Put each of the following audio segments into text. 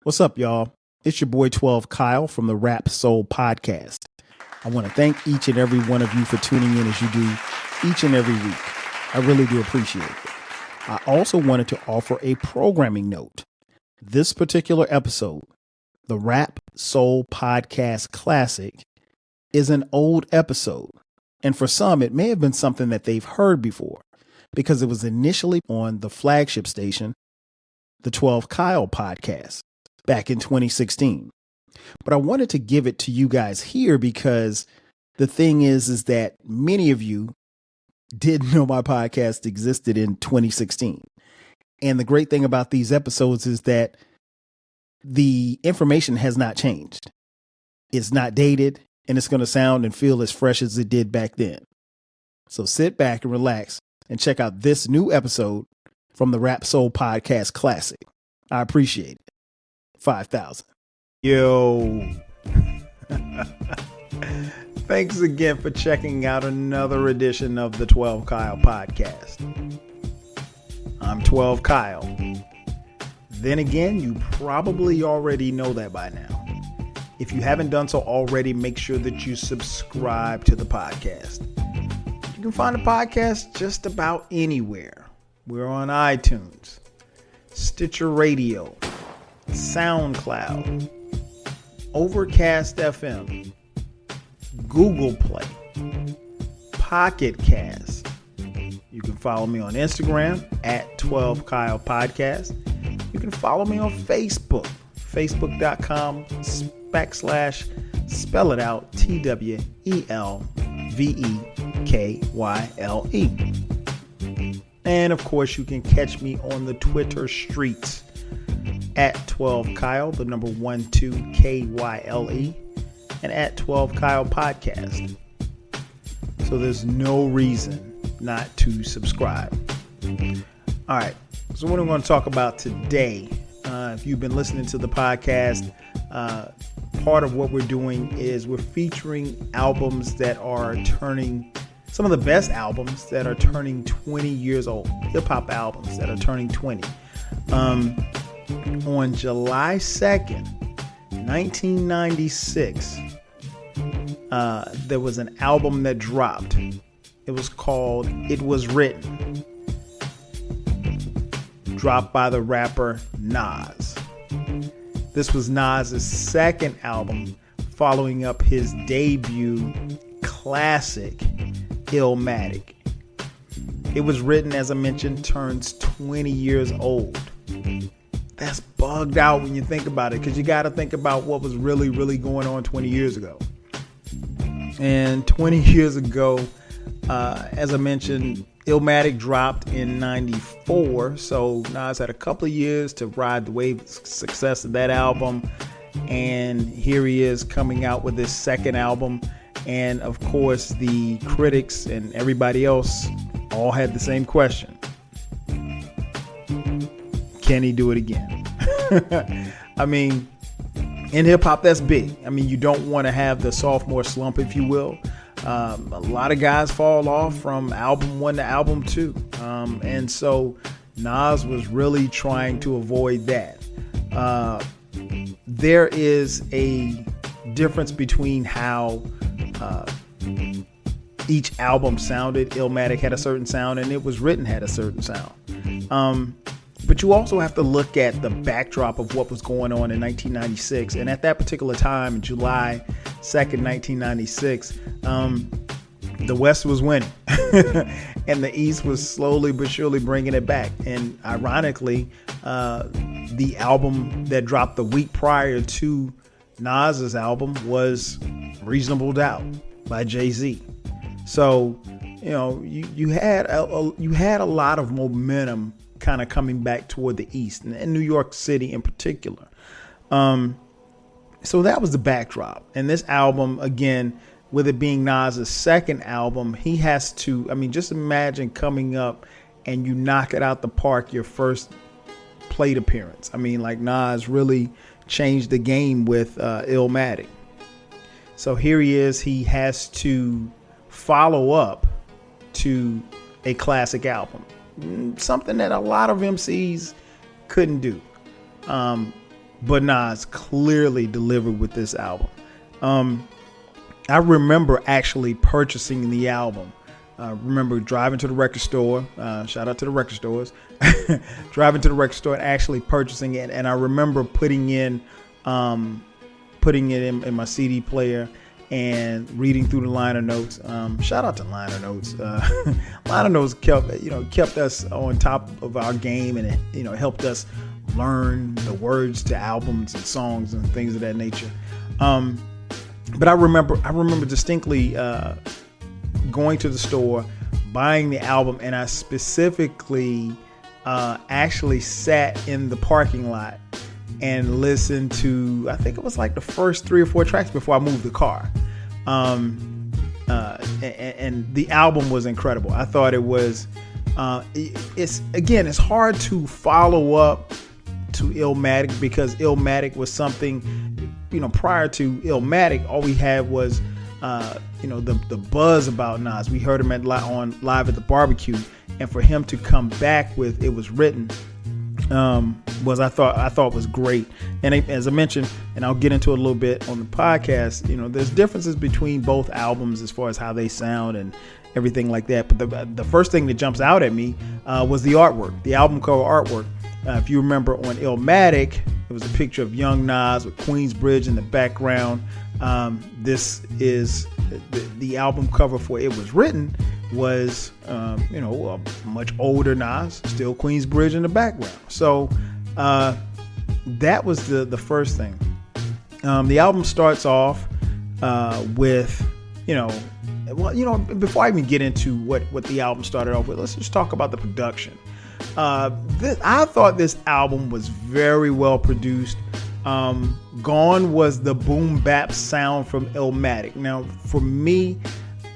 What's up, y'all? It's your boy 12 Kyle from the Rap Soul Podcast. I want to thank each and every one of you for tuning in as you do each and every week. I really do appreciate it. I also wanted to offer a programming note. This particular episode, the Rap Soul Podcast Classic, is an old episode. And for some, it may have been something that they've heard before because it was initially on the flagship station, the 12 Kyle Podcast, back in 2016. But I wanted to give it to you guys here because the thing is that many of you didn't know my podcast existed in 2016. And the great thing about these episodes is that the information has not changed. It's not dated, and it's going to sound and feel as fresh as it did back then. So sit back and relax and check out this new episode from the Rap Soul Podcast Classic. I appreciate it. 5,000. Yo. Thanks again for checking out another edition of the 12 Kyle Podcast. I'm 12 Kyle. Then again, you probably already know that by now. If you haven't done so already, make sure that you subscribe to the podcast. You can find the podcast just about anywhere. We're on iTunes, Stitcher Radio, SoundCloud, Overcast FM, Google Play, Pocket Cast. You can follow me on Instagram at 12 Kyle Podcast. You can follow me on Facebook, facebook.com/spell it out TWELVEKYLE. And of course, you can catch me on the Twitter streets at 12 Kyle, the number 12 KYLE, and at 12 Kyle Podcast. So there's no reason not to subscribe. All right. So what I'm going to talk about today, if you've been listening to the podcast, part of what we're doing is we're featuring albums that are turning, some of the best albums that are turning 20 years old, hip hop albums that are turning 20. On July 2nd, 1996, there was an album that dropped. It was called It Was Written, dropped by the rapper Nas. This was Nas's second album following up his debut classic, Illmatic. It Was Written, as I mentioned, turns 20 years old. That's bugged out when you think about it, because you got to think about what was really, really going on 20 years ago. And 20 years ago, as I mentioned, Illmatic dropped in 94. So Nas had a couple of years to ride the wave of success of that album. And here he is coming out with his second album. And of course, the critics and everybody else all had the same question. Can he do it again? I mean, in hip hop, that's big. I mean, you don't want to have the sophomore slump, if you will. A lot of guys fall off from album 1 to album 2. And so Nas was really trying to avoid that. There is a difference between how each album sounded. Illmatic had a certain sound, and It Was Written had a certain sound. But you also have to look at the backdrop of what was going on in 1996. And at that particular time, July 2nd, 1996, the West was winning. And the East was slowly but surely bringing it back. And ironically, the album that dropped the week prior to Nas's album was Reasonable Doubt by Jay-Z. So, you know, you had a lot of momentum kind of coming back toward the East and New York City in particular. So that was the backdrop. And this album, again, with it being Nas's second album, he has to, I mean, just imagine coming up and you knock it out the park your first plate appearance. I mean, like, Nas really changed the game with Illmatic. So here he is. He has to follow up to a classic album. Something that a lot of MCs couldn't do. but Nas clearly delivered with this album. I remember actually purchasing the album. Remember driving to the record store. Shout out to the record stores. Driving to the record store and actually purchasing it. And I remember putting it in my CD player and reading through the liner notes. Shout out to liner notes. Liner notes kept us on top of our game, and it helped us learn the words to albums and songs and things of that nature. But I remember distinctly going to the store, buying the album, and I specifically actually sat in the parking lot and listened to, I think it was like the first 3 or 4 tracks before I moved the car. And the album was incredible. I thought it was, it's hard to follow up to Illmatic, because Illmatic was something, prior to Illmatic, all we had was, the buzz about Nas. We heard him on Live at the Barbecue, and for him to come back with It Was Written, I thought was great. And as I mentioned, and I'll get into it a little bit on the podcast, there's differences between both albums as far as how they sound and everything like that. But the first thing that jumps out at me was the artwork, the album cover artwork. If you remember on Illmatic, it was a picture of young Nas with Queensbridge in the background. This is the album cover for It Was Written was, a much older Nas, still Queensbridge in the background. So that was the first thing. The album starts off with, before I even get into what the album started off with, let's just talk about the production. I thought this album was very well produced. Gone was the boom bap sound from Illmatic. Now, for me,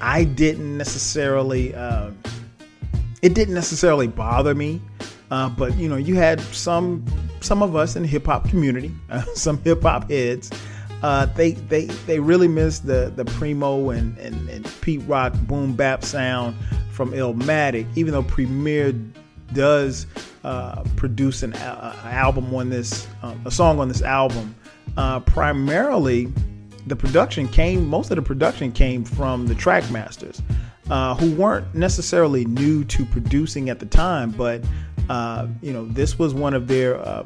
it didn't necessarily bother me. But you had some of us in the hip hop community, some hip hop heads. They really missed the Primo and Pete Rock boom bap sound from Illmatic, even though Premier does produce an album on this, a song on this album. Primarily, most of the production came from the track masters, who weren't necessarily new to producing at the time, but this was one of their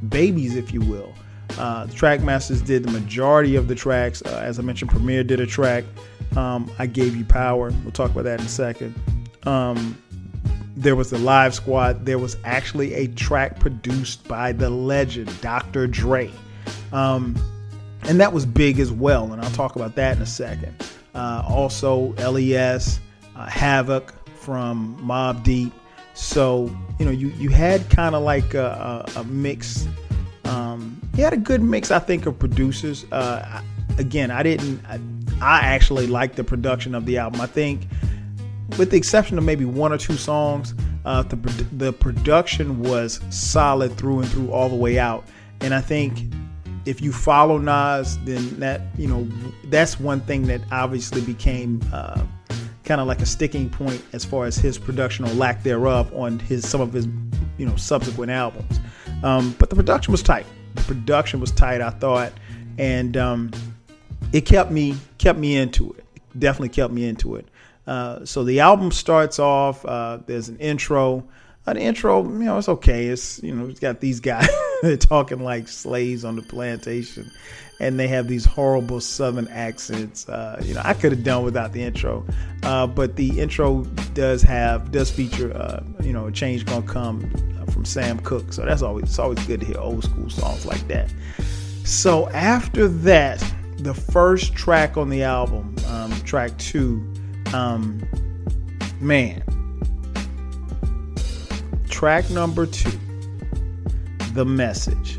babies, if you will. The track masters did the majority of the tracks. As I mentioned, Premier did a track, I Gave You Power. We'll talk about that in a second. There was the Live Squad. There was actually a track produced by the legend Dr. Dre. And that was big as well, and I'll talk about that in a second. Also, LES, Havoc from Mobb Deep. So, you had kind of like a mix. You had a good mix, I think, of producers. I actually liked the production of the album. I think, with the exception of maybe 1 or 2 songs, the production was solid through and through all the way out. And I think if you follow Nas, then that's one thing that obviously became kind of like a sticking point as far as his production or lack thereof on some of his subsequent albums. But the production was tight. I thought, and it kept me into it. Definitely kept me into it. So the album starts off. There's an intro. The intro, it's okay. It's it's got these guys they're talking like slaves on the plantation, and they have these horrible Southern accents. I could have done without the intro, but the intro does feature a change gonna come from Sam Cooke. So it's always good to hear old school songs like that. So after that, the first track on the album, track 2, track number 2, The Message.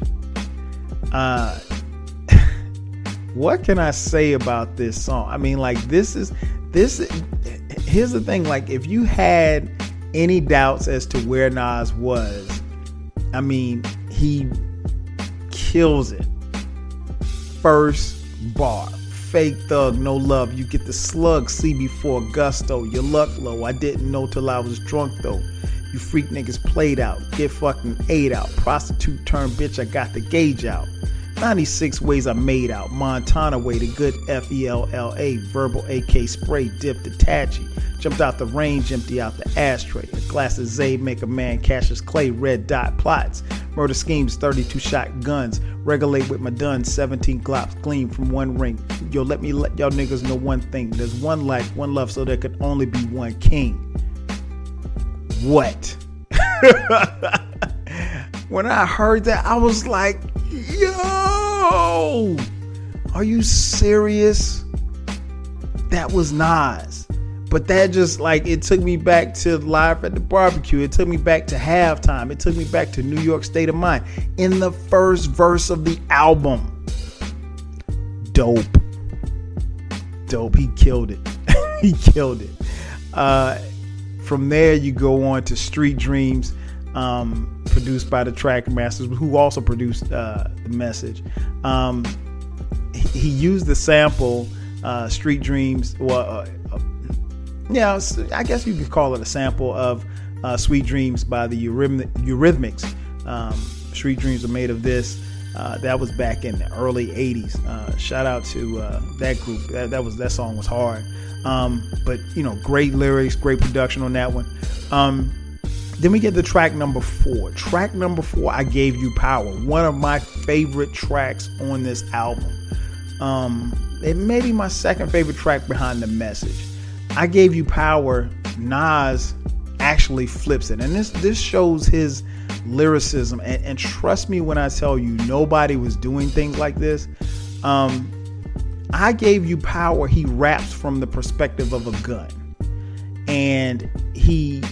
What can I say about this song? I mean, like, here's the thing, like, if you had any doubts as to where Nas was, I mean, he kills it. First bar, fake thug, no love. You get the slug, see before gusto. Your luck low. I didn't know till I was drunk though. You freak niggas played out. Get fucking ate out. Prostitute turned bitch, I got the gauge out. 96 ways I made out. Montana way, the good FELLA. Verbal AK spray, dipped the Tachi. Jumped out the range, empty out the ashtray. A glass of Zay make a man cash his clay. Red dot plots. Murder schemes, 32 shot guns. Regulate with my done, 17 glocks gleam from one ring. Yo, let y'all niggas know one thing. There's one life, one love, so there could only be one king. What? When I heard that, I was like, yo, are you serious? That was Nas. But that just like, it took me back to Live at the Barbecue. It took me back to Halftime. It took me back to New York State of Mind. In the first verse of the album. Dope. He killed it. He killed it. From there, you go on to Street Dreams, produced by the Trackmasters, who also produced The Message. He used the sample, Street Dreams, I guess you could call it a sample of Sweet Dreams by the Eurythmics. Street Dreams are made of this. That was back in the early 80s. Shout out to that group. That song was hard. But great lyrics, great production on that one. Then we get to track number 4. Track number 4, I Gave You Power. One of my favorite tracks on this album. It may be my second favorite track behind The Message. I Gave You Power, Nas actually flips it. And this shows his lyricism. And trust me when I tell you, nobody was doing things like this. I Gave You Power, he raps from the perspective of a gun. And he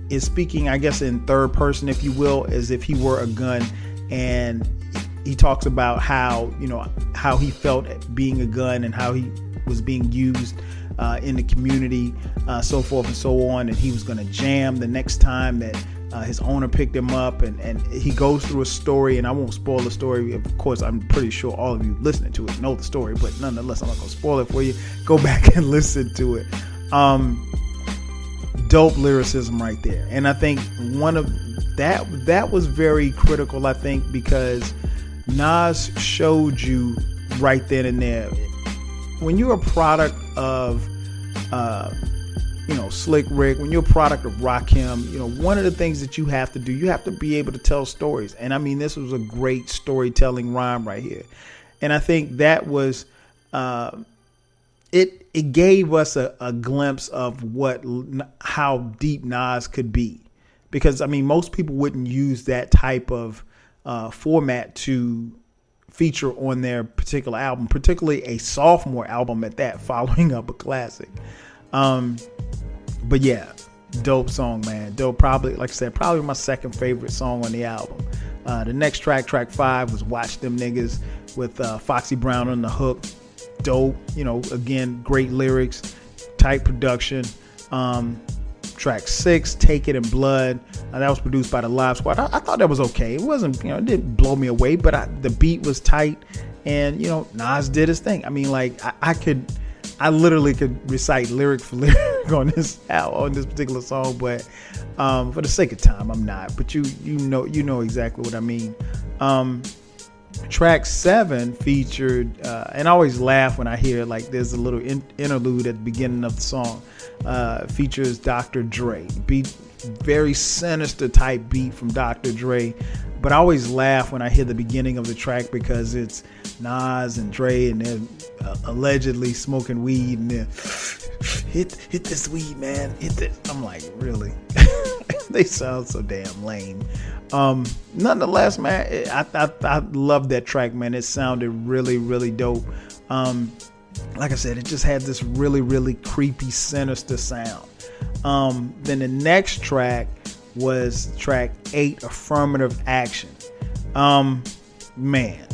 is speaking, I guess, in third person, if you will, as if he were a gun. And he talks about how he felt being a gun and how he was being used in the community, so forth and so on. And he was going to jam the next time that his owner picked him up. And he goes through a story, and I won't spoil the story. Of course, I'm pretty sure all of you listening to it know the story, but nonetheless, I'm not going to spoil it for you. Go back and listen to it. Dope lyricism right there. And I think one of that was very critical, I think, because Nas showed you right then and there, when you're a product of Slick Rick, when you're a product of Rakim, one of the things that you have to do, you have to be able to tell stories. And I mean, this was a great storytelling rhyme right here. And I think that was it gave us a glimpse of how deep Nas could be, because I mean, most people wouldn't use that type of format to feature on their particular album, particularly a sophomore album at that, following up a classic. But yeah, dope song, man. Dope. Probably, like I said, probably my second favorite song on the album. The next track 5, was Watch Them Niggas with Foxy Brown on the hook. Dope. Again, great lyrics, tight production. Track 6, Take It in Blood. That was produced by the Live Squad. I thought that was okay. It wasn't, it didn't blow me away, but the beat was tight, and Nas did his thing. I mean, like I literally could recite lyric for lyric on this particular song, but for the sake of time, I'm not. But you know exactly what I mean. Track 7 featured, and I always laugh when I hear like there's a little interlude at the beginning of the song. Features Dr. Dre. Beat, very sinister type beat from Dr. Dre. But I always laugh when I hear the beginning of the track, because it's Nas and Dre, and they're allegedly smoking weed, and they're hit this weed, man. Hit this. I'm like, really? They sound so damn lame. Nonetheless, man, I love that track, man. It sounded really, really dope. Like I said, it just had this really, really creepy, sinister sound. Then the next track was track 8, Affirmative Action. Man,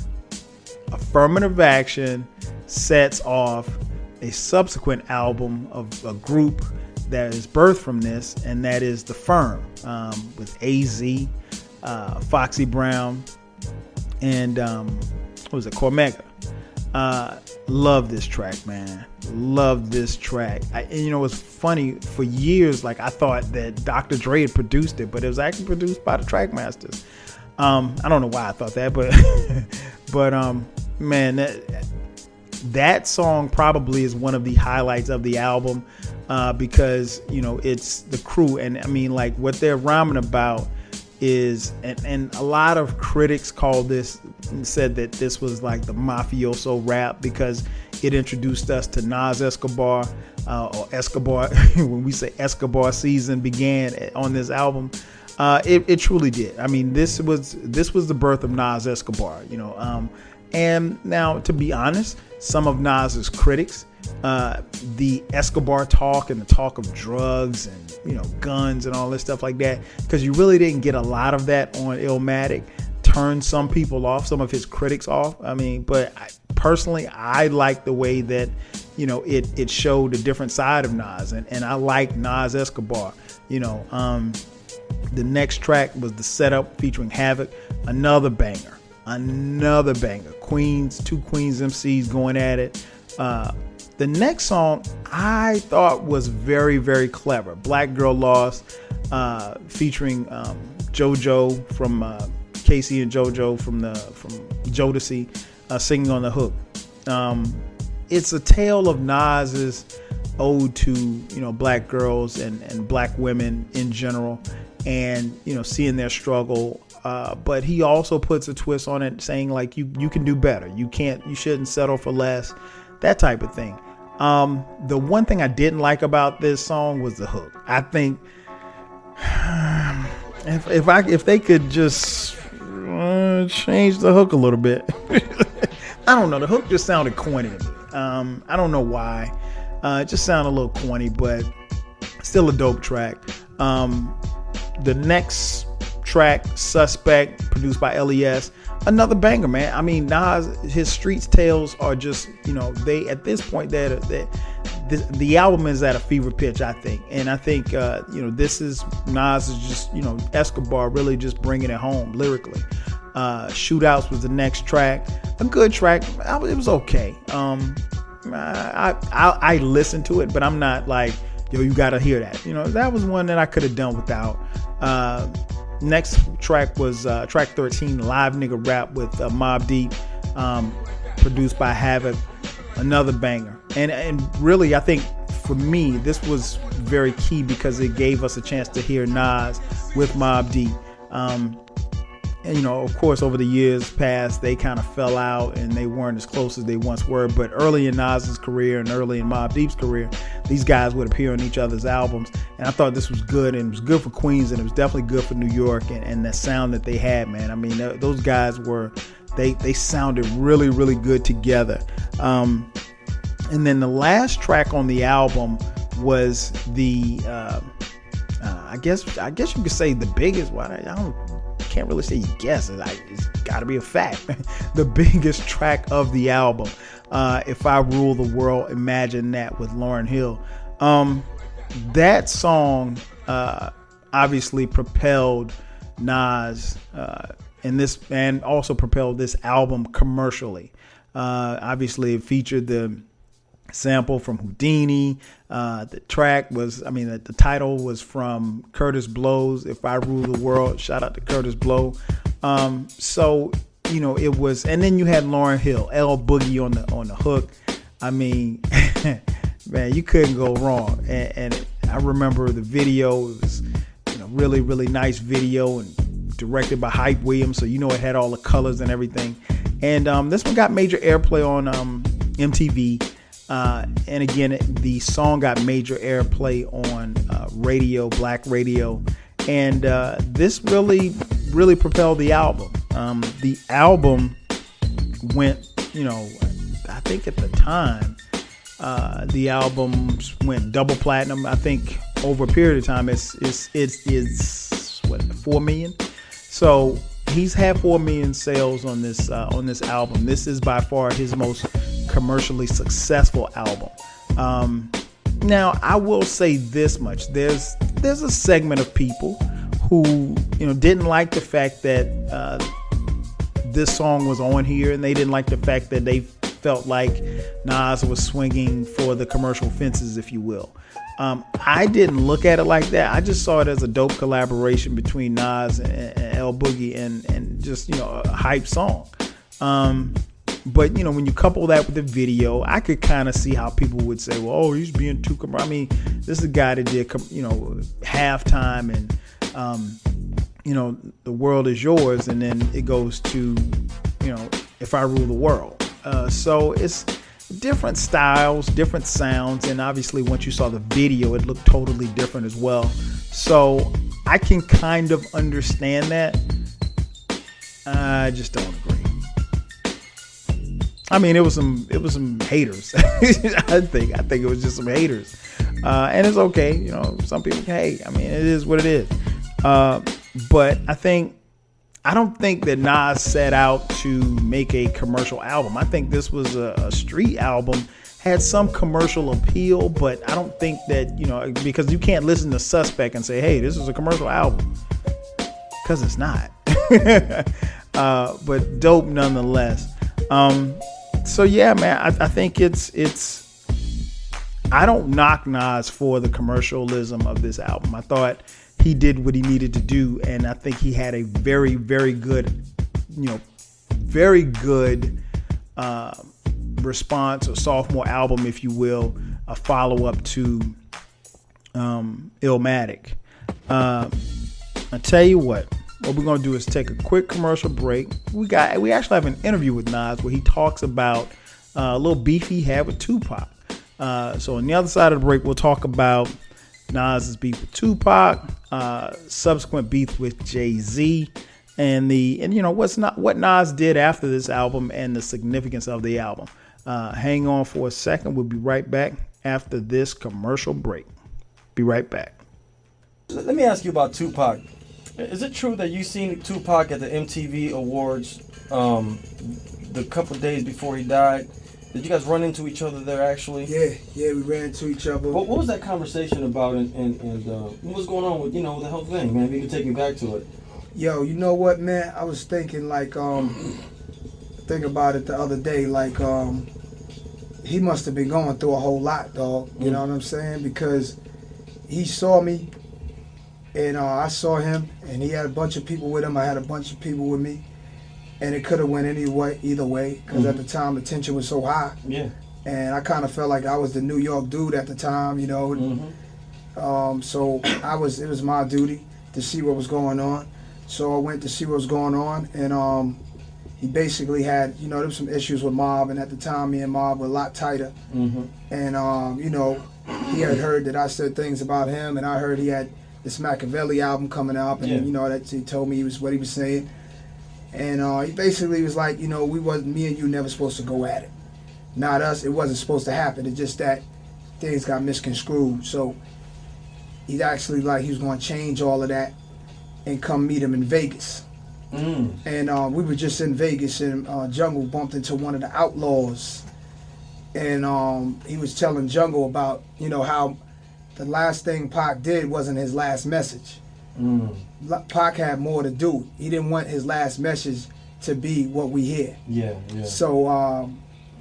Affirmative Action sets off a subsequent album of a group that is birthed from this, and that is The Firm, with AZ, Foxy Brown, and Cormega. Love this track, man. Love this track. And it's funny, for years, like, I thought that Dr. Dre had produced it, but it was actually produced by the Trackmasters. I don't know why I thought that, but man, that song probably is one of the highlights of the album, because it's the crew, and I mean, like, what they're rhyming about is, and a lot of critics called this and said that this was like the mafioso rap, because it introduced us to Nas Escobar, or Escobar. When we say Escobar season began on this album, it truly did. I mean, this was the birth of Nas Escobar, and now, to be honest, some of Nas's critics, the Escobar talk and the talk of drugs and guns and all this stuff like that, because you really didn't get a lot of that on Illmatic, turned some people off, some of his critics off. I mean, but personally, I like the way that it showed a different side of Nas, and I like Nas Escobar. The next track was The Setup featuring Havoc, another banger. Two Queens MCs going at it. The next song I thought was very, very clever. Black Girl Lost, featuring JoJo from Casey and JoJo from Jodeci, singing on the hook. It's a tale of Nas's ode to black girls and black women in general, and seeing their struggle. But he also puts a twist on it, saying like you can do better. You shouldn't settle for less. That type of thing. The one thing I didn't like about this song was the hook. I think if they could just change the hook a little bit. I don't know. The hook just sounded corny to me. I don't know why. It just sounded a little corny, but still a dope track. The next track, Suspect, produced by LES, another banger, man. I mean, Nas, his Streets Tales are just, they at this point, the album is at a fever pitch, I think. And I think, this is Nas is just, Escobar really just bringing it home lyrically. Shootouts was the next track, a good track. It was okay. I listened to it, but I'm not like, yo, you got to hear that. That was one that I could have done without. Next track was track 13, Live Nigga Rap with Mobb Deep, produced by Havoc, another banger. And really, I think for me, this was very key because it gave us a chance to hear Nas with Mobb Deep. And of course, over the years past, they kind of fell out and they weren't as close as they once were. But early in Nas's career and early in Mobb Deep's career, these guys would appear on each other's albums. And I thought this was good, and it was good for Queens, and it was definitely good for New York, and the sound that they had, man. I mean, those guys they sounded really, really good together. And then the last track on the album was the, I guess you could say the biggest one. Can't really say you guess. It's got to be a fact. The biggest track of the album, If I Rule the World, Imagine That, with Lauryn Hill. That song obviously propelled Nas and also propelled this album commercially. Obviously, it featured the sample from Houdini. The track was, the title was from Curtis Blow's If I Rule the World. Shout out to Curtis Blow. So it was, and then you had Lauryn Hill, L Boogie on the hook. I mean, man, you couldn't go wrong. And I remember the video. It was really, really nice video, and directed by Hype Williams, so it had all the colors and everything. And this one got major airplay on MTV. And again, the song got major airplay on radio, black radio, and this really, really propelled the album. The album went, I think at the time, the album went double platinum. I think over a period of time, it's what, 4 million. So he's had 4 million sales on this album. This is by far his most commercially successful album. Now, I will say this much: there's a segment of people who didn't like the fact that this song was on here, and they didn't like the fact that they felt like Nas was swinging for the commercial fences, if you will. I didn't look at it like that. I just saw it as a dope collaboration between Nas and L Boogie and just, a hype song. But, when you couple that with the video, I could kind of see how people would say, well, oh, he's being too commercial. I mean, this is a guy that did, Halftime and, The World Is Yours. And then it goes to, If I Rule the World. So it's different styles, different sounds. And obviously, once you saw the video, it looked totally different as well. So I can kind of understand that. I just don't agree. I mean, it was some haters. I think it was just some haters, and it's okay. Some people can hate. I mean, it is what it is. But I don't think that Nas set out to make a commercial album. I think this was a street album, had some commercial appeal, but I don't think that because you can't listen to Suspect and say, hey, this is a commercial album, because it's not. But dope nonetheless. So yeah, man, I think it's I don't knock Nas for the commercialism of this album. I thought he did what he needed to do, and I think he had a very, very good, response, a sophomore album, if you will, a follow-up to Illmatic. I tell you what we're going to do is take a quick commercial break. We actually have an interview with Nas where he talks about a little beef he had with Tupac. So on the other side of the break, we'll talk about Nas's beef with Tupac, subsequent beef with Jay-Z, and what Nas did after this album and the significance of the album. Hang on for a second. We'll be right back after this commercial break. Be right back. Let me ask you about Tupac. Is it true that you seen Tupac at the MTV Awards the couple of days before he died? Did you guys run into each other there actually? Yeah, we ran into each other. What was that conversation about and what was going on with, the whole thing, man? If you could take me back to it. Yo, you know what, man? I was thinking think about it the other day, he must have been going through a whole lot, dog. You know what I'm saying? Because he saw me, and I saw him, and he had a bunch of people with him. I had a bunch of people with me, and it could have went either way, because at the time the tension was so high. Yeah. And I kind of felt like I was the New York dude at the time, So it was my duty to see what was going on. So I went to see what was going on, and he basically had, there was some issues with Mob, and at the time me and Mob were a lot tighter. And he had heard that I said things about him, and I heard he had this Machiavelli album coming up, and that he told me what he was saying, and he basically was like, me and you never supposed to go at it, not us. It wasn't supposed to happen. It's just that things got misconstrued. So he's actually he was going to change all of that and come meet him in Vegas. And we were just in Vegas, and Jungle bumped into one of the Outlaws, and he was telling Jungle about how the last thing Pac did wasn't his last message. Pac had more to do. He didn't want his last message to be what we hear. Yeah. So,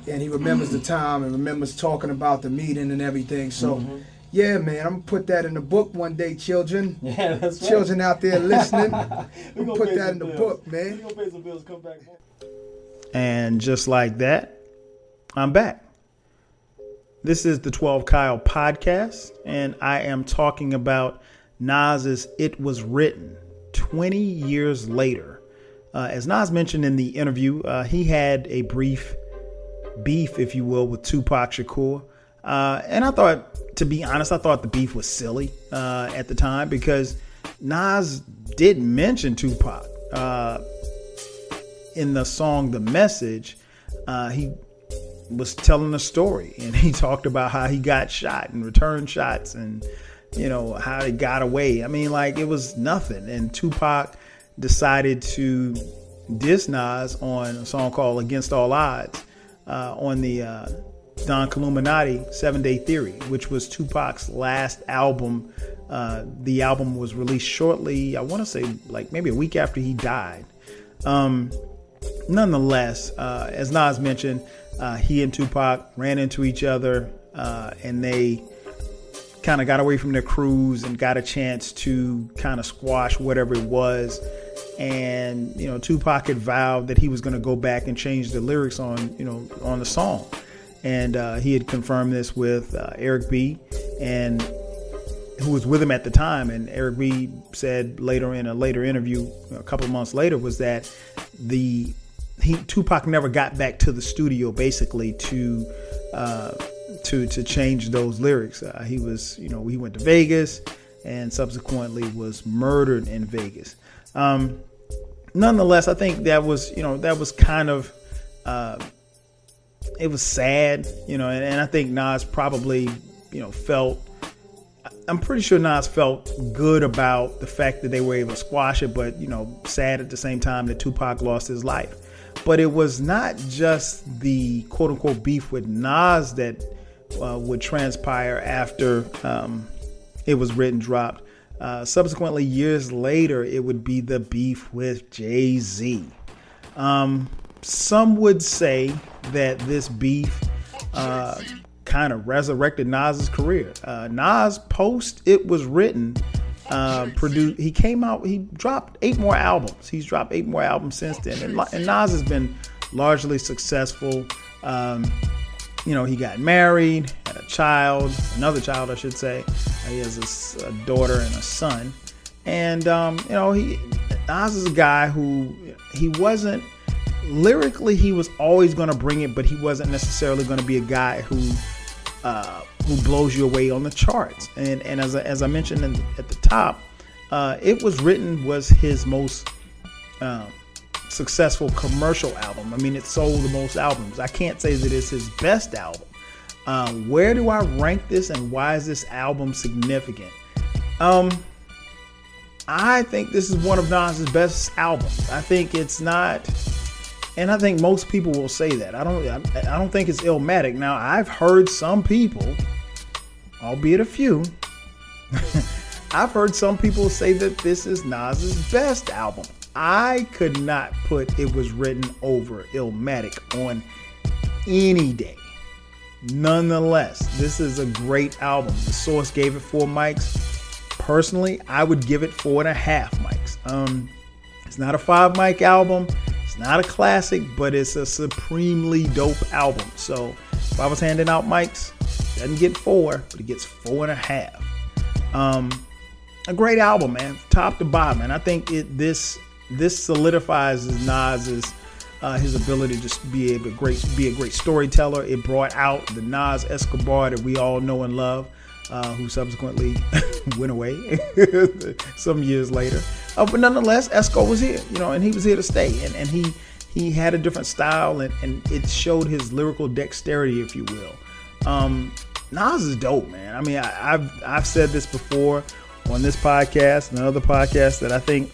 and he remembers the time and remembers talking about the meeting and everything. So, yeah, man, I'm going to put that in the book one day, children. Yeah, that's right. Children out there listening. We're going to put that in the book, man. We're going to pay some bills, come back. And just like that, I'm back. This is the 12 Kyle podcast, and I am talking about Nas's It Was Written 20 years later. As Nas mentioned in the interview, he had a brief beef, if you will, with Tupac Shakur. And I thought, to be honest, the beef was silly at the time, because Nas did mention Tupac in the song The Message. He was telling a story, and he talked about how he got shot and returned shots, and how he got away. I mean, it was nothing. And Tupac decided to diss Nas on a song called Against All Odds on the Don Killuminati 7 Day Theory, which was Tupac's last album. The album was released shortly, I want to say maybe a week after he died. nonetheless, as Nas mentioned, he and Tupac ran into each other, and they kind of got away from their crews and got a chance to kind of squash whatever it was. And, Tupac had vowed that he was going to go back and change the lyrics on the song. And he had confirmed this with Eric B., and who was with him at the time. And Eric B. said later in a later interview, a couple of months later, was that Tupac never got back to the studio basically to change those lyrics. He went to Vegas and subsequently was murdered in Vegas. Nonetheless, I think that was kind of, it was sad, and I think Nas probably, I'm pretty sure Nas felt good about the fact that they were able to squash it, but, sad at the same time that Tupac lost his life. But it was not just the quote unquote beef with Nas that would transpire after it was written, dropped. Subsequently, years later, it would be the beef with Jay-Z. Some would say that this beef kind of resurrected Nas's career. Nas, post it was written, he dropped 8 more albums. He's dropped 8 more albums since then. And Nas has been largely successful. He got married, had another child, I should say. He has a daughter and a son. And, Nas is a guy who he wasn't, lyrically, he was always going to bring it, but he wasn't necessarily going to be a guy who blows you away on the charts. And as I mentioned at the top, It Was Written was his most successful commercial album. I mean, it sold the most albums. I can't say that it's his best album. Where do I rank this, and why is this album significant? I think this is one of Nas's best albums. I think it's not, and I think most people will say that. I don't think it's Illmatic. Now, I've heard some people, albeit a few, I've heard some people say that this is Nas's best album. I could not put It Was Written over Illmatic on any day. Nonetheless, this is a great album. The Source gave it 4 mics. Personally, I would give it 4.5 mics. It's not a 5 mic album. It's not a classic, but it's a supremely dope album. So if I was handing out mics, it doesn't get 4, but it gets 4.5. A great album, man, top to bottom. And I think this solidifies Nas's his ability to just be a great storyteller. It brought out the Nas Escobar that we all know and love, who subsequently went away some years later. But nonetheless, Esco was here, and he was here to stay. And he had a different style, and it showed his lyrical dexterity, if you will. Nas is dope, man. I mean, I've said this before on this podcast and other podcasts that I think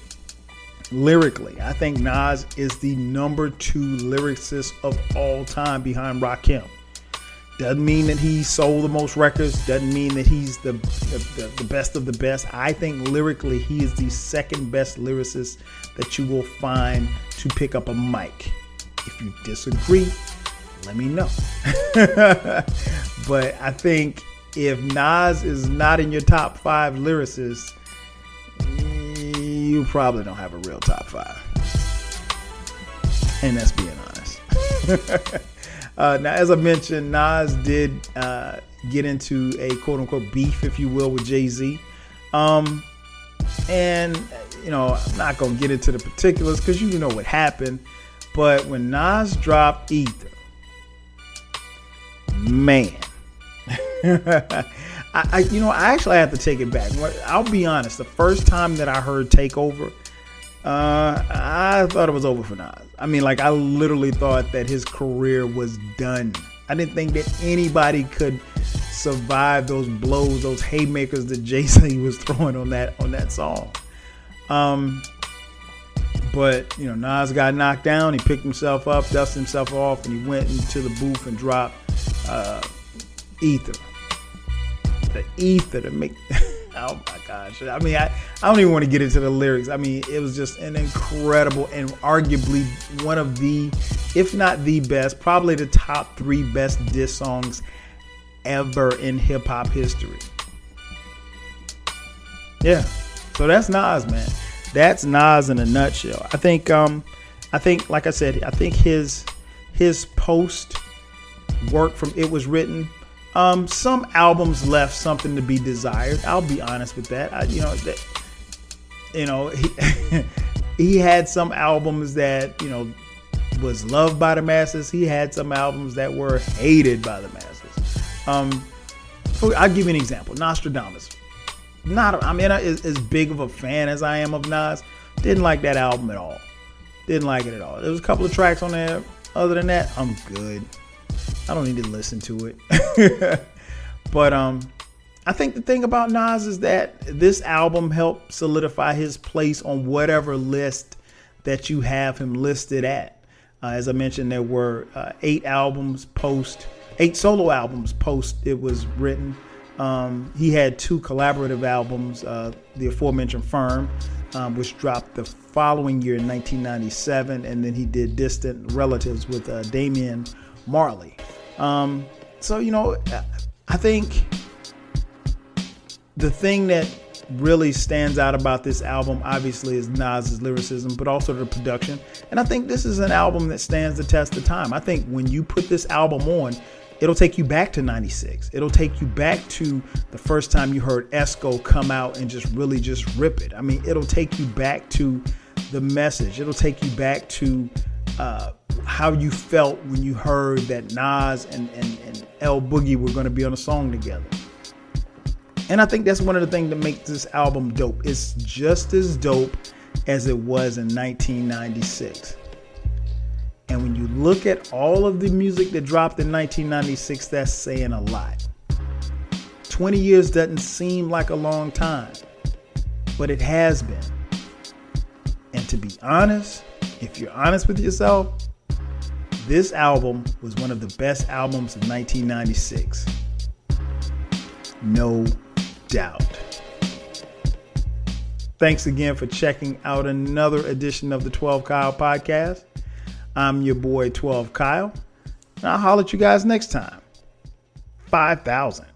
lyrically, I think Nas is the number 2 lyricist of all time behind Rakim. Doesn't mean that he sold the most records. Doesn't mean that he's the best of the best. I think lyrically, he is the second best lyricist that you will find to pick up a mic. If you disagree, let me know. But I think if Nas is not in your top 5 lyricists, you probably don't have a real top 5. And that's being honest. Now, as I mentioned, Nas did get into a quote-unquote beef, if you will, with Jay-Z. And, I'm not going to get into the particulars because you know what happened. But when Nas dropped Ether, man, I actually have to take it back. I'll be honest. The first time that I heard Takeover, I thought it was over for Nas. I mean, I literally thought that his career was done. I didn't think that anybody could survive those blows, those haymakers that Jay-Z was throwing on that song. But Nas got knocked down. He picked himself up, dusted himself off, and he went into the booth and dropped Ether. The Ether to make Oh my gosh. I mean, I don't even want to get into the lyrics. I mean, it was just an incredible and arguably one of the, if not the best, probably the top 3 best diss songs ever in hip hop history. Yeah. So that's Nas, man. That's Nas in a nutshell. I think, like I said, I think his post work from It Was Written, some albums left something to be desired. I'll be honest with that. He had some albums that, was loved by the masses. He had some albums that were hated by the masses. I'll give you an example. Nostradamus. As big of a fan as I am of Nas, didn't like that album at all. Didn't like it at all. There was a couple of tracks on there. Other than that, I'm good. I don't need to listen to it. But I think the thing about Nas is that this album helped solidify his place on whatever list that you have him listed at. As I mentioned, there were 8 solo albums post It Was Written. He had 2 collaborative albums, the aforementioned Firm, which dropped the following year in 1997, and then he did Distant Relatives with Damian Marley. I think the thing that really stands out about this album obviously is Nas's lyricism, but also the production. And I think this is an album that stands the test of time. I think when you put this album on, it'll take you back to 96. It'll take you back to the first time you heard Esco come out and just really just rip it. I mean, it'll take you back to the message. It'll take you back to how you felt when you heard that Nas and L Boogie were going to be on a song together. And I think that's one of the things that makes this album dope. It's just as dope as it was in 1996. And when you look at all of the music that dropped in 1996, that's saying a lot. 20 years doesn't seem like a long time, but it has been. And to be honest, if you're honest with yourself, this album was one of the best albums of 1996. No doubt. Thanks again for checking out another edition of the 12 Kyle podcast. I'm your boy 12 Kyle, and I'll holler at you guys next time. 5,000.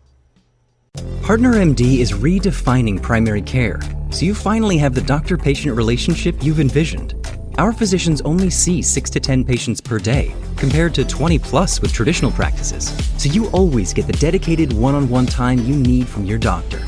Partner MD is redefining primary care, so you finally have the doctor-patient relationship you've envisioned. Our physicians only see 6 to 10 patients per day, compared to 20 plus with traditional practices, so you always get the dedicated one-on-one time you need from your doctor.